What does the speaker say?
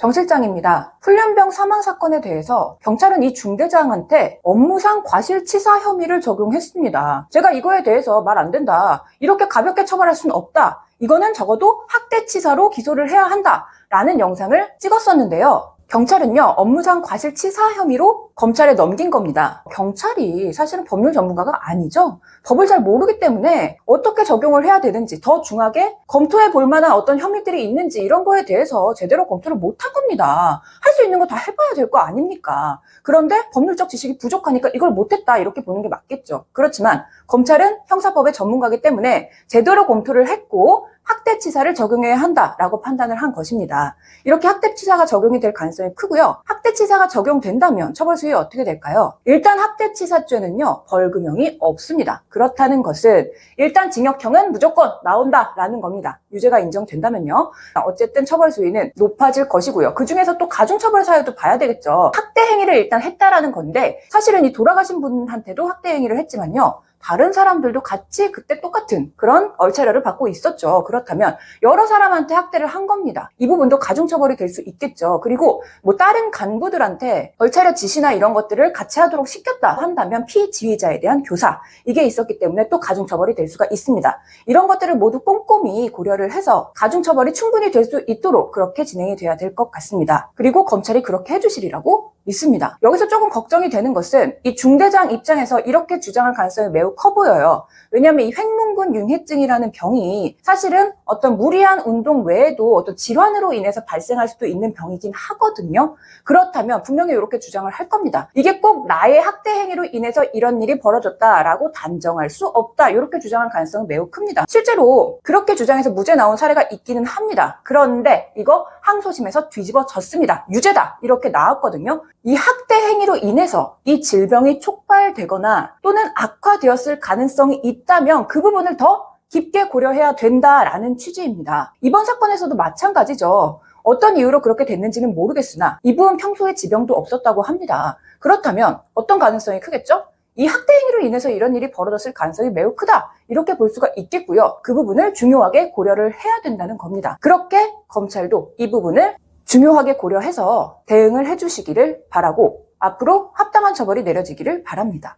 정 실장입니다. 훈련병 사망 사건에 대해서 경찰은 이 중대장한테 업무상 과실치사 혐의를 적용했습니다. 제가 이거에 대해서 말 안 된다, 이렇게 가볍게 처벌할 수는 없다, 이거는 적어도 학대치사로 기소를 해야 한다 라는 영상을 찍었었는데요. 경찰은요, 업무상 과실치사 혐의로 검찰에 넘긴 겁니다. 경찰이 사실은 법률 전문가가 아니죠. 법을 잘 모르기 때문에 어떻게 적용을 해야 되는지, 더 중하게 검토해 볼 만한 어떤 혐의들이 있는지 이런 거에 대해서 제대로 검토를 못한 겁니다. 할 수 있는 거 다 해봐야 될 거 아닙니까? 그런데 법률적 지식이 부족하니까 이걸 못했다, 이렇게 보는 게 맞겠죠. 그렇지만 검찰은 형사법의 전문가이기 때문에 제대로 검토를 했고 학대치사를 적용해야 한다라고 판단을 한 것입니다. 이렇게 학대치사가 적용이 될 가능성이 크고요. 학대치사가 적용된다면 처벌 수위 어떻게 될까요? 일단 학대치사죄는요, 벌금형이 없습니다. 그렇다는 것은 일단 징역형은 무조건 나온다라는 겁니다. 유죄가 인정된다면요. 어쨌든 처벌 수위는 높아질 것이고요. 그중에서 또 가중처벌 사유도 봐야 되겠죠. 학대 행위를 일단 했다라는 건데, 사실은 이 돌아가신 분한테도 학대 행위를 했지만요, 다른 사람들도 같이 그때 똑같은 그런 얼차려를 받고 있었죠. 그렇다면 여러 사람한테 학대를 한 겁니다. 이 부분도 가중처벌이 될 수 있겠죠. 그리고 뭐 다른 간부들한테 얼차려 지시나 이런 것들을 같이 하도록 시켰다 한다면 피지휘자에 대한 교사, 이게 있었기 때문에 또 가중처벌이 될 수가 있습니다. 이런 것들을 모두 꼼꼼히 고려를 해서 가중처벌이 충분히 될 수 있도록 그렇게 진행이 돼야 될 것 같습니다. 그리고 검찰이 그렇게 해주시리라고 믿습니다. 여기서 조금 걱정이 되는 것은 이 중대장 입장에서 이렇게 주장할 가능성이 매우 커 보여요. 왜냐하면 이 횡문근 융해증이라는 병이 사실은 어떤 무리한 운동 외에도 어떤 질환으로 인해서 발생할 수도 있는 병이긴 하거든요. 그렇다면 분명히 이렇게 주장을 할 겁니다. 이게 꼭 나의 학대 행위로 인해서 이런 일이 벌어졌다라고 단정할 수 없다, 이렇게 주장할 가능성은 매우 큽니다. 실제로 그렇게 주장해서 무죄 나온 사례가 있기는 합니다. 그런데 이거 항소심에서 뒤집어졌습니다. 유죄다, 이렇게 나왔거든요. 이 학대 행위로 인해서 이 질병이 촉발되거나 또는 악화되었을 가능성이 있다면 그 부분을 더 깊게 고려해야 된다라는 취지입니다. 이번 사건에서도 마찬가지죠. 어떤 이유로 그렇게 됐는지는 모르겠으나 이분 평소에 지병도 없었다고 합니다. 그렇다면 어떤 가능성이 크겠죠? 이 학대 행위로 인해서 이런 일이 벌어졌을 가능성이 매우 크다, 이렇게 볼 수가 있겠고요. 그 부분을 중요하게 고려를 해야 된다는 겁니다. 그렇게 검찰도 이 부분을 중요하게 고려해서 대응을 해주시기를 바라고 앞으로 합당한 처벌이 내려지기를 바랍니다.